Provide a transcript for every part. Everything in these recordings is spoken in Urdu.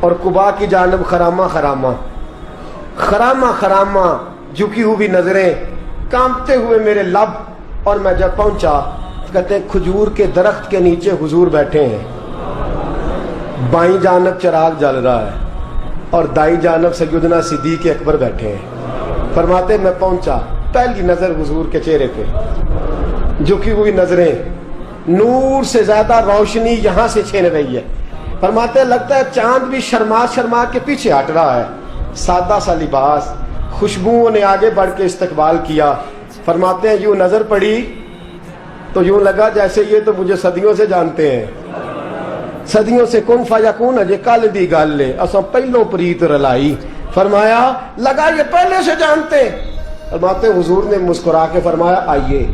اور قبا کی جانب خراما خراما خراما خراما جھکی ہوئی نظریں، کانپتے ہوئے میرے لب، اور میں جب پہنچا کہتے ہیں کھجور کے درخت کے نیچے حضور بیٹھے ہیں، بائیں جانب چراغ جل رہا ہے اور دائیں جانب سیدنا صدیق اکبر بیٹھے ہیں۔ فرماتے میں پہنچا، پہلی نظر حضور کے چہرے پہ، جھکی ہوئی نظریں، نور سے زیادہ روشنی یہاں سے چھین رہی ہے۔ فرماتے لگتا ہے چاند بھی شرما شرما کے پیچھے ہٹ رہا ہے، سادہ سا لباس، خوشبوؤں نے آگے بڑھ کے استقبال کیا۔ فرماتے ہیں یوں نظر پڑی تو یوں لگا جیسے یہ تو مجھے صدیوں سے جانتے ہیں، صدیوں سے کن فیکون اجے کل دی گل لے اساں پہلوں پریت رلائی۔ فرمایا لگا یہ پہلے سے جانتے۔ فرماتے حضور نے مسکرا کے فرمایا آئیے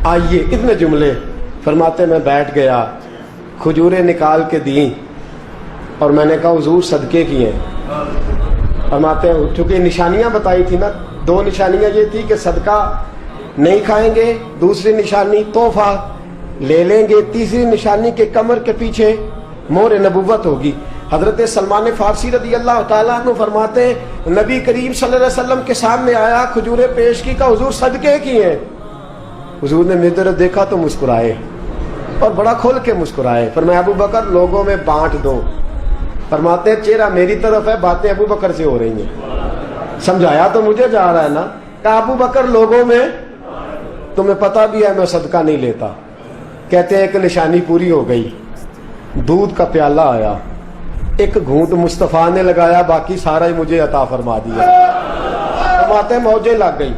آئیے، اتنے جملے۔ فرماتے میں بیٹھ گیا، کھجوریں نکال کے دیں اور میں نے کہا حضور صدقے کی ہیں۔ فرماتے ہیں چونکہ نشانیاں بتائی تھی نا، دو نشانیاں یہ تھی کہ صدقہ نہیں کھائیں گے، دوسری نشانی تحفہ لے لیں گے، تیسری نشانی کے کمر کے پیچھے مہر نبوت ہوگی۔ حضرت سلمان فارسی رضی اللہ تعالیٰ عنہ فرماتے ہیں نبی کریم صلی اللہ علیہ وسلم کے سامنے آیا، کھجوریں پیش کی، کہا حضور صدقے کی ہیں۔ حضور نے میری طرف دیکھا تو مسکرائے اور بڑا کھول کے مسکرائے۔ فرمایا ابو بکر لوگوں میں بانٹ دو۔ فرماتے ہیں چہرہ میری طرف ہے، باتیں ابو بکر سے ہو رہی ہیں۔ سمجھایا تو مجھے جا رہا ہے نا، کہا ابو بکر لوگوں میں، تمہیں پتہ بھی ہے میں صدقہ نہیں لیتا۔ کہتے ہیں ایک نشانی پوری ہو گئی، دودھ کا پیالہ آیا، ایک گھونٹ مصطفیٰ نے لگایا، باقی سارا ہی مجھے عطا فرما دیا۔ فرماتے ہیں موجیں لگ گئی،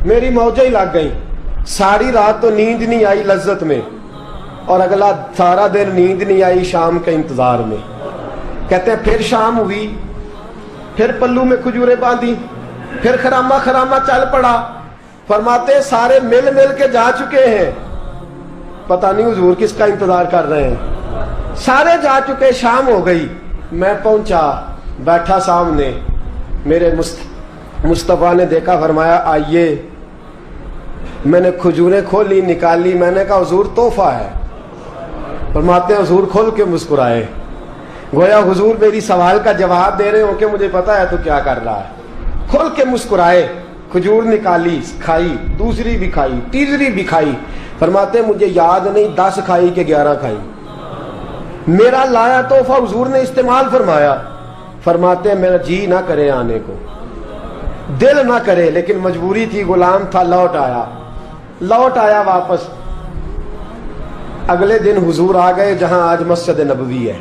میری موجیں لگ گئی، ساری رات تو نیند نہیں آئی لذت میں، اور اگلا سارا دن نیند نہیں آئی شام کے انتظار میں۔ کہتے ہیں پھر شام ہوئی، پھر پلو میں کھجوریں باندھی، پھر خراما خراما چل پڑا۔ فرماتے سارے مل مل کے جا چکے ہیں، پتہ نہیں حضور کس کا انتظار کر رہے ہیں، سارے جا چکے، شام ہو گئی۔ میں پہنچا، بیٹھا سامنے، میرے مصطفیٰ نے دیکھا، فرمایا آئیے۔ میں نے کھجوریں کھولی، نکالی، میں نے کہا حضور تحفہ ہے۔ فرماتے ہیں حضور کھول کے مسکرائے، گویا حضور میری سوال کا جواب دے رہے ہوں کہ مجھے پتا ہے تو کیا کر رہا ہے۔ کھول کے مسکرائے، کھجور نکالی، کھائی، دوسری بھی کھائی، تیسری بھی کھائی۔ فرماتے ہیں مجھے یاد نہیں 10 کھائی کہ 11 کھائی۔ میرا لایا تحفہ حضور نے استعمال فرمایا۔ فرماتے ہیں میرا جی نہ کرے آنے کو، دل نہ کرے، لیکن مجبوری تھی، غلام تھا، لوٹ آیا واپس۔ اگلے دن حضور آ گئے جہاں آج مسجد نبوی ہے،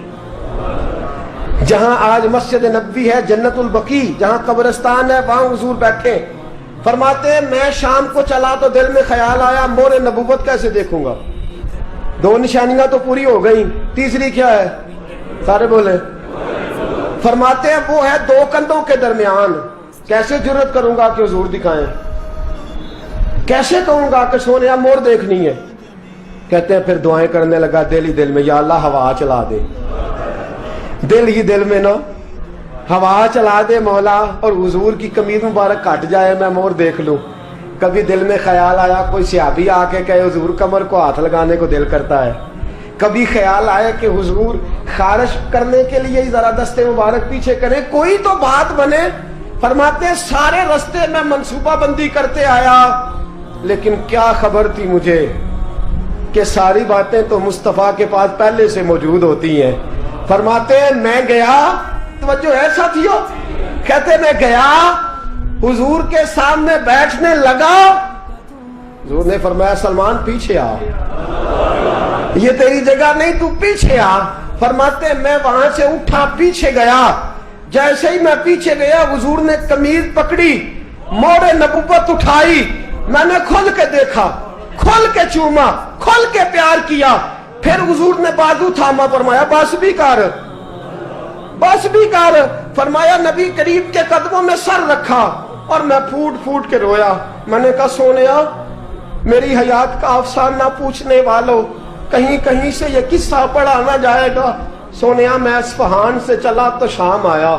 جہاں آج مسجد نبوی ہے، جنت البقیع جہاں قبرستان ہے، وہاں حضور بیٹھے۔ فرماتے ہیں میں شام کو چلا تو دل میں خیال آیا مہر نبوت کیسے دیکھوں گا، 2 نشانیاں تو پوری ہو گئی، تیسری کیا ہے، سارے بولے۔ فرماتے ہیں وہ ہے 2 کندھوں کے درمیان، کیسے جرت کروں گا کہ حضور دکھائیں، کیسے کہوں گا کہ سونیا مور دیکھنی ہے۔ کہتے ہیں پھر دعائیں کرنے لگا دل ہی دل میں، یا اللہ ہوا چلا دے، دل ہی دل میں نا ہوا چلا دے مولا، اور حضور کی قمیض مبارک کٹ جائے میں مور دیکھ لوں۔ کبھی دل میں خیال آیا کوئی صحابی آ کے کہے حضور کمر کو ہاتھ لگانے کو دل کرتا ہے، کبھی خیال آئے کہ حضور خارش کرنے کے لیے ذرا دستے مبارک پیچھے کریں، کوئی تو بات بنے۔ فرماتے ہیں سارے رستے میں منصوبہ بندی کرتے آیا، لیکن کیا خبر تھی مجھے کہ ساری باتیں تو مصطفیٰ کے پاس پہلے سے موجود ہوتی ہیں۔ فرماتے ہیں میں گیا، توجہ ہے ساتھیو، کہتے میں گیا حضور کے سامنے بیٹھنے لگا، حضور نے فرمایا سلمان پیچھے آ، یہ تیری جگہ نہیں، تو پیچھے آ۔ فرماتے ہیں میں وہاں سے اٹھا، پیچھے گیا، جیسے ہی میں پیچھے گیا حضور نے قمیض پکڑی، مہر نبوت اٹھائی، میں نے کھل کے دیکھا، کھل کے چوما، کھل کے پیار کیا۔ پھر حضور نے بازو تھاما، فرمایا بس بھی کر، بس بھی کر۔ فرمایا نبی کریم کے قدموں میں سر رکھا اور میں پھوٹ پھوٹ کے رویا۔ میں نے کہا سونیا میری حیات کا افسانہ پوچھنے والوں، کہیں کہیں سے یہ قصہ پڑھا نہ جائے گا۔ سونیا میں اصفہان سے چلا تو شام آیا،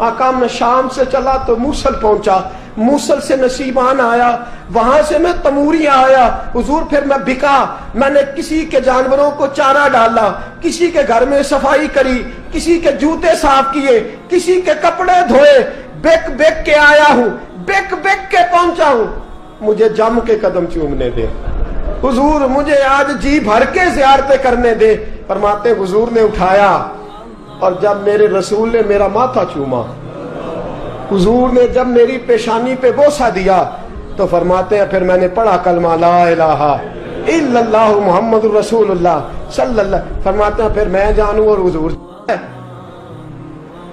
آقا میں شام سے چلا تو موصل پہنچا، موصل سے نصیبان آیا, وہاں سے میں تموریاں آیا حضور, پھر میں بکا, میں نے کسی کے جانوروں کو چارہ ڈالا, کسی کے گھر میں صفائی کری, کسی کے جوتے صاف کیے, کسی کے کپڑے دھوئے, بک بک کے آیا ہوں, بک بک کے پہنچا ہوں, مجھے جم کے قدم چومنے دے حضور, مجھے آج جی بھر کے زیارتیں کرنے دے. فرماتے حضور نے اٹھایا, اور جب میرے رسول نے میرا ماتھا چوما, حضور نے جب میری پیشانی پہ بوسہ دیا, تو فرماتے ہیں پھر میں نے پڑھا کلمہ لا الہ الا اللہ محمد رسول اللہ صلی اللہ. فرماتے ہیں پھر میں جانوں اور حضور.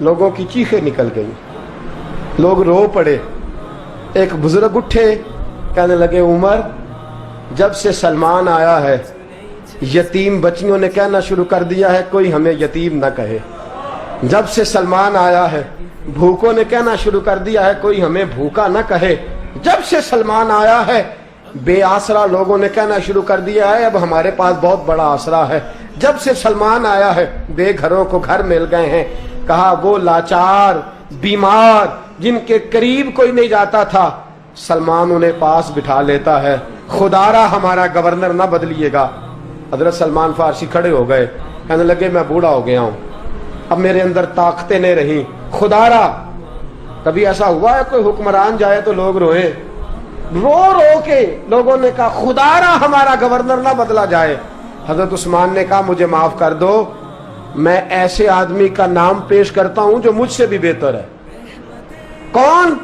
لوگوں کی چیخیں نکل گئی, لوگ رو پڑے. ایک بزرگ اٹھے, کہنے لگے عمر, جب سے سلمان آیا ہے یتیم بچیوں نے کہنا شروع کر دیا ہے کوئی ہمیں یتیم نہ کہے. جب سے سلمان آیا ہے بھوکوں نے کہنا شروع کر دیا ہے کوئی ہمیں بھوکا نہ کہے. جب سے سلمان آیا ہے بے آسرا لوگوں نے کہنا شروع کر دیا ہے اب ہمارے پاس بہت بڑا آسرا ہے. جب سے سلمان آیا ہے بے گھروں کو گھر مل گئے ہیں. کہا وہ لاچار بیمار جن کے قریب کوئی نہیں جاتا تھا, سلمان انہیں پاس بٹھا لیتا ہے. خدا را ہمارا گورنر نہ بدلیے گا. حضرت سلمان فارسی کھڑے ہو گئے, کہنے لگے میں بوڑھا ہو گیا ہوں, اب میرے اندر طاقتیں نہیں رہیں. خدا را, کبھی ایسا ہوا ہے کوئی حکمران جائے تو لوگ روئے؟ رو رو کے لوگوں نے کہا خدا را ہمارا گورنر نہ بدلا جائے. حضرت عثمان نے کہا مجھے معاف کر دو, میں ایسے آدمی کا نام پیش کرتا ہوں جو مجھ سے بھی بہتر ہے. کون؟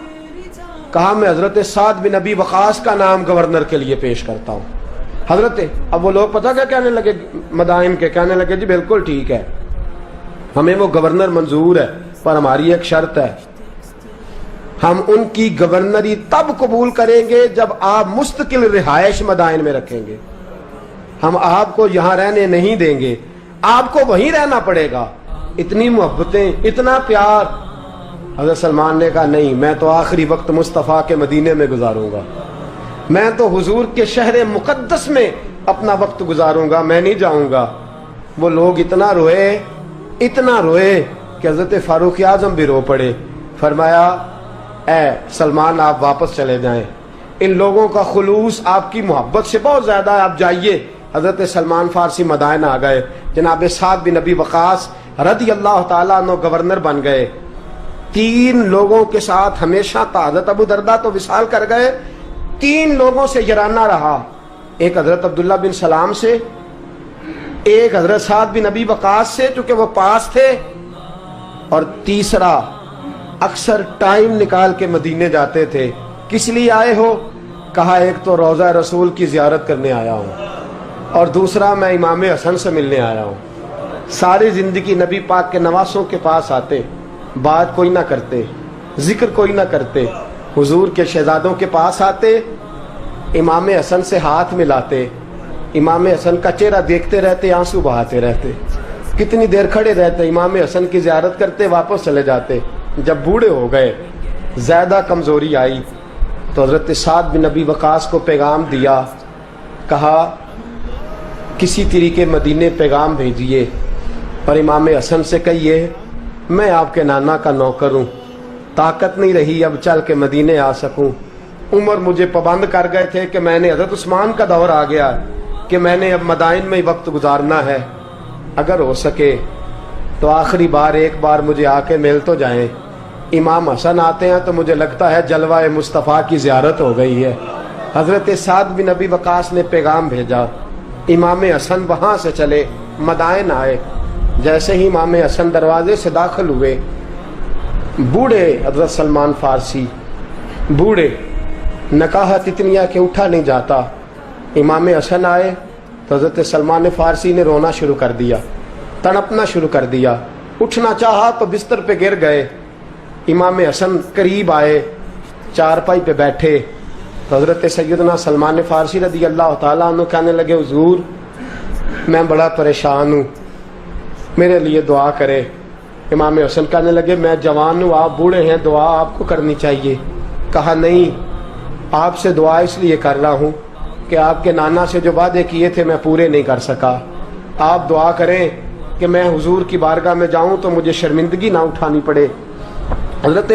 کہا میں حضرت سعد بن ابی وقاص کا نام گورنر کے لیے پیش کرتا ہوں. حضرت, اب وہ لوگ پتہ کیا کہنے لگے مدائن کے, کہنے لگے جی بالکل ٹھیک ہے, ہمیں وہ گورنر منظور ہے, پر ہماری ایک شرط ہے, ہم ان کی گورنری تب قبول کریں گے جب آپ مستقل رہائش مدائن میں رکھیں گے. ہم آپ کو یہاں رہنے نہیں دیں گے, آپ کو وہیں رہنا پڑے گا. اتنی محبتیں, اتنا پیار. حضرت سلمان نے کہا نہیں, میں تو آخری وقت مصطفیٰ کے مدینے میں گزاروں گا, میں تو حضور کے شہر مقدس میں اپنا وقت گزاروں گا, میں نہیں جاؤں گا. وہ لوگ اتنا روئے کہ حضرت فاروق اعظم بھی رو پڑے. فرمایا اے سلمان آپ واپس چلے جائیں, ان لوگوں کا خلوص آپ کی محبت سے بہت زیادہ ہے, آپ جائیے. حضرت سلمان فارسی مدائن آ گئے. جناب سعد بن نبی وقاص رضی اللہ تعالیٰ عنہ گورنر بن گئے. 3 لوگوں کے ساتھ ہمیشہ تھا. حضرت ابو دردہ تو وصال کر گئے, 3 لوگوں سے یارانہ رہا. ایک حضرت عبداللہ بن سلام سے, ایک حضرت سعد بن نبی وقاص سے چونکہ وہ پاس تھے, اور تیسرا اکثر ٹائم نکال کے مدینے جاتے تھے. کس لیے آئے ہو؟ کہا ایک تو روضہ رسول کی زیارت کرنے آیا ہوں, اور دوسرا میں امام حسن سے ملنے آیا ہوں. ساری زندگی نبی پاک کے نواسوں کے پاس آتے, بات کوئی نہ کرتے, ذکر کوئی نہ کرتے. حضور کے شہزادوں کے پاس آتے, امام حسن سے ہاتھ ملاتے, امام حسن کا چہرہ دیکھتے رہتے, آنسو بہاتے رہتے. کتنی دیر کھڑے رہتے, امام حسن کی زیارت کرتے, واپس چلے جاتے. جب بوڑھے ہو گئے, زیادہ کمزوری آئی, تو حضرت سعد بن نبی وقاص کو پیغام دیا. کہا کسی طریقے مدینے پیغام بھیجیے, اور امام حسن سے کہیے میں آپ کے نانا کا نوکر ہوں, طاقت نہیں رہی اب چل کے مدینے آ سکوں. عمر مجھے پابند کر گئے تھے کہ میں نے, حضرت عثمان کا دور آ گیا کہ میں نے اب مدائن میں ہی وقت گزارنا ہے, اگر ہو سکے تو آخری بار ایک بار مجھے آ کے مل تو جائیں. امام حسن آتے ہیں تو مجھے لگتا ہے جلوہ مصطفیٰ کی زیارت ہو گئی ہے. حضرت سعد بن نبی وقاص نے پیغام بھیجا, امام حسن وہاں سے چلے, مدائن آئے. جیسے ہی امام حسن دروازے سے داخل ہوئے, بوڑھے حضرت سلمان فارسی, بوڑھے, نکاحت اتنی ہے کہ اٹھا نہیں جاتا. امام حسن آئے تو حضرت سلمان فارسی نے رونا شروع کر دیا, تڑپنا شروع کر دیا. اٹھنا چاہا تو بستر پہ گر گئے. امام حسن قریب آئے, چارپائی پہ بیٹھے, تو حضرت سیدنا سلمان فارسی رضی اللہ تعالیٰ عنہ کہنے لگے حضور میں بڑا پریشان ہوں, میرے لیے دعا کرے. امام حسن کہنے لگے میں جوان ہوں, آپ بوڑھے ہیں, دعا آپ کو کرنی چاہیے. کہا نہیں, آپ سے دعا اس لیے کر رہا ہوں کہ آپ کے نانا سے جو وعدے کیے تھے میں پورے نہیں کر سکا. آپ دعا کریں کہ میں حضور کی بارگاہ میں جاؤں تو مجھے شرمندگی نہ اٹھانی پڑے. حضرت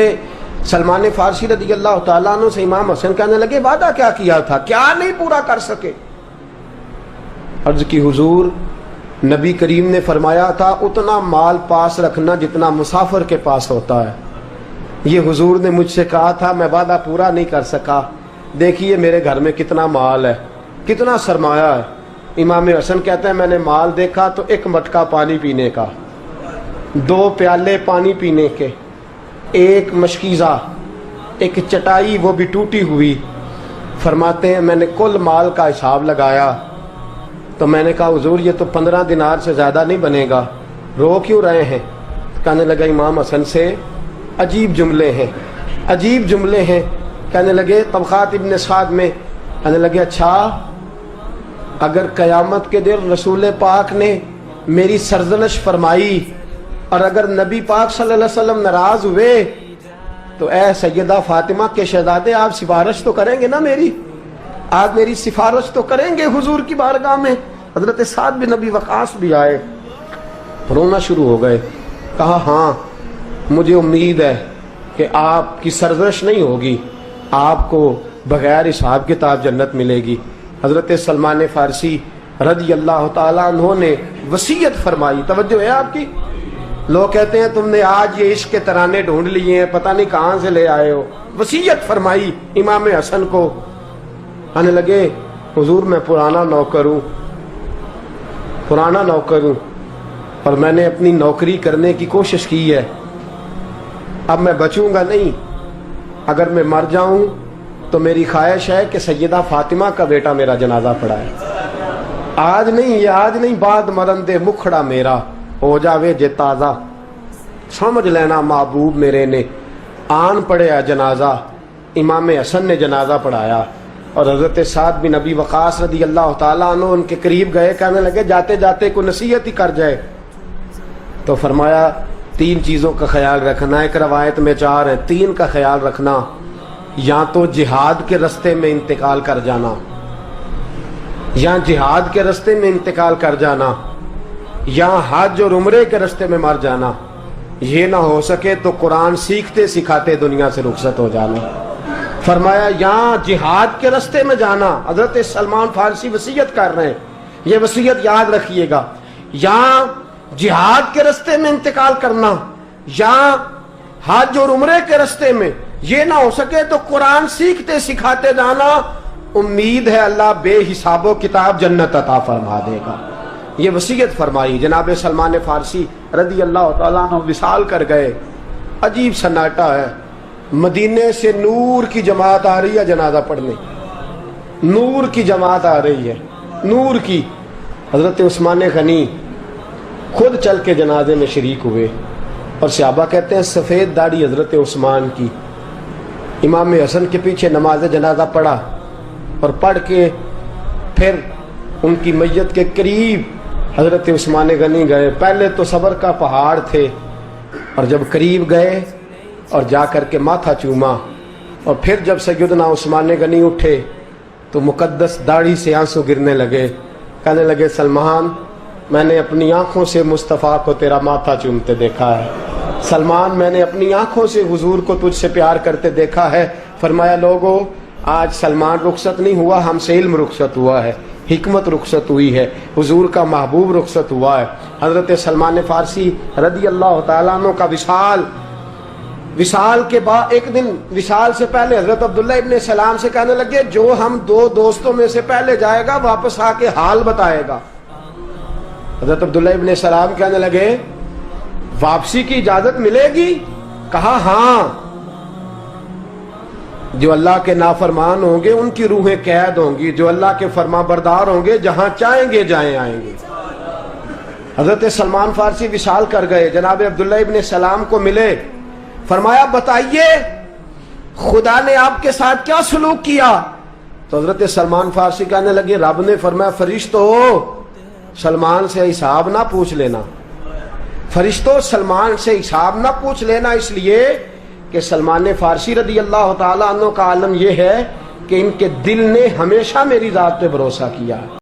سلمان فارسی رضی اللہ تعالیٰ عنہ سے امام حسن کہنے لگے وعدہ کیا کیا تھا، کیا نہیں پورا کر سکے؟ عرض کی حضور نبی کریم نے فرمایا تھا اتنا مال پاس رکھنا جتنا مسافر کے پاس ہوتا ہے۔ یہ حضور نے مجھ سے کہا تھا، میں وعدہ پورا نہیں کر سکا، دیکھیے میرے گھر میں کتنا مال ہے، کتنا سرمایہ ہے۔ امام حسن کہتے ہیں میں نے مال دیکھا تو ایک مٹکا پانی پینے کا، 2 پیالے پانی پینے کے، ایک مشکیزہ، ایک چٹائی وہ بھی ٹوٹی ہوئی۔ فرماتے ہیں میں نے کل مال کا حساب لگایا تو میں نے کہا حضور یہ تو 15 دینار سے زیادہ نہیں بنے گا، رو کیوں رہے ہیں؟ کہنے لگا امام حسن سے عجیب جملے ہیں، عجیب جملے ہیں۔ کہنے لگے طبقات ابن سعد میں، کہنے لگے اچھا اگر قیامت کے دن رسول پاک نے میری سرزنش فرمائی اور اگر نبی پاک صلی اللہ علیہ وسلم ناراض ہوئے تو اے سیدہ فاطمہ کے شہزادے آپ سفارش تو کریں گے نا میری، آج میری سفارش تو کریں گے حضور کی بارگاہ میں؟ حضرت سعد بن نبی وقاص بھی آئے، رونا شروع ہو گئے، کہا ہاں مجھے امید ہے کہ آپ کی سرزنش نہیں ہوگی، آپ کو بغیر حساب کتاب جنت ملے گی۔ حضرت سلمان فارسی رضی اللہ تعالیٰ عنہ نے وصیت فرمائی، توجہ ہے آپ کی؟ لوگ کہتے ہیں تم نے آج یہ عشق کے ترانے ڈھونڈ لیے ہیں، پتہ نہیں کہاں سے لے آئے ہو۔ وصیت فرمائی امام حسن کو، آنے لگے حضور میں پرانا نوکر ہوں، پرانا نوکر ہوں اور میں نے اپنی نوکری کرنے کی کوشش کی ہے، اب میں بچوں گا نہیں، اگر میں مر جاؤں تو میری خواہش ہے کہ سیدہ فاطمہ کا بیٹا میرا جنازہ پڑھائے، آج نہیں، یہ آج نہیں، بعد مرندے مکھڑا میرا ہو جاوے جے تازہ، سمجھ لینا محبوب میرے نے آن پڑھیا جنازہ۔ امام حسن نے جنازہ پڑھایا اور حضرت سعد بن نبی وقاص رضی اللہ تعالیٰ عنہ ان کے قریب گئے، کہنے لگے جاتے جاتے کوئی نصیحت ہی کر جائے، تو فرمایا 3 چیزوں کا خیال رکھنا، ایک روایت میں 4 ہیں، 3 کا خیال رکھنا، یا تو جہاد کے رستے میں انتقال کر جانا، یا جہاد کے رستے میں انتقال کر جانا، یا حج اور عمرے کے رستے میں مر جانا، یہ نہ ہو سکے تو قرآن سیکھتے سکھاتے دنیا سے رخصت ہو جانا۔ فرمایا یا جہاد کے رستے میں جانا، حضرت سلمان فارسی وصیت کر رہے ہیں، یہ وصیت یاد رکھیے گا، یا جہاد کے رستے میں انتقال کرنا، یا حج اور عمرے کے رستے میں، یہ نہ ہو سکے تو قرآن سیکھتے سکھاتے جانا، امید ہے اللہ بے حساب و کتاب جنت عطا فرما دے گا۔ یہ وصیت فرمائی۔ جناب سلمان فارسی رضی اللہ تعالیٰ عنہ وصال کر گئے، عجیب سناٹا ہے، مدینے سے نور کی جماعت آ رہی ہے جنازہ پڑھنے، نور کی جماعت آ رہی ہے، نور کی۔ حضرت عثمان غنی خود چل کے جنازے میں شریک ہوئے اور صحابہ کہتے ہیں سفید داڑھی حضرت عثمان کی۔ امام حسن کے پیچھے نماز جنازہ پڑھا اور پڑھ کے پھر ان کی میت کے قریب حضرت عثمان غنی گئے۔ پہلے تو صبر کا پہاڑ تھے اور جب قریب گئے اور جا کر کے ماتھا چوما، اور پھر جب سیدنا عثمان غنی اٹھے تو مقدس داڑھی سے آنسو گرنے لگے، کہنے لگے سلمان میں نے اپنی آنکھوں سے مصطفیٰ کو تیرا ماتھا چومتے دیکھا ہے، سلمان میں نے اپنی آنکھوں سے حضور کو تجھ سے پیار کرتے دیکھا ہے۔ فرمایا لوگو آج سلمان رخصت نہیں ہوا، ہم سے علم رخصت ہوا ہے، حکمت رخصت ہوئی ہے، حضور کا محبوب رخصت ہوا ہے۔ حضرت سلمان فارسی رضی اللہ تعالیٰ عنہ کا وصال کے بعد ایک دن وصال سے پہلے حضرت عبداللہ ابن سلام سے کہنے لگے جو ہم 2 دوستوں میں سے پہلے جائے گا واپس آ کے حال بتائے گا۔ حضرت عبداللہ ابن سلام کہنے لگے واپسی کی اجازت ملے گی؟ کہا ہاں، جو اللہ کے نافرمان ہوں گے ان کی روحیں قید ہوں گی، جو اللہ کے فرما بردار ہوں گے جہاں چاہیں گے جائیں آئیں گے۔ حضرت سلمان فارسی وصال کر گئے، جناب عبداللہ ابن سلام کو ملے، فرمایا بتائیے خدا نے آپ کے ساتھ کیا سلوک کیا؟ تو حضرت سلمان فارسی کہنے لگے رب نے فرمایا فرشتو سلمان سے حساب نہ پوچھ لینا، فرشتوں سلمان سے حساب نہ پوچھ لینا، اس لیے کہ سلمان فارسی رضی اللہ تعالیٰ عنہ کا عالم یہ ہے کہ ان کے دل نے ہمیشہ میری ذات پہ بھروسہ کیا۔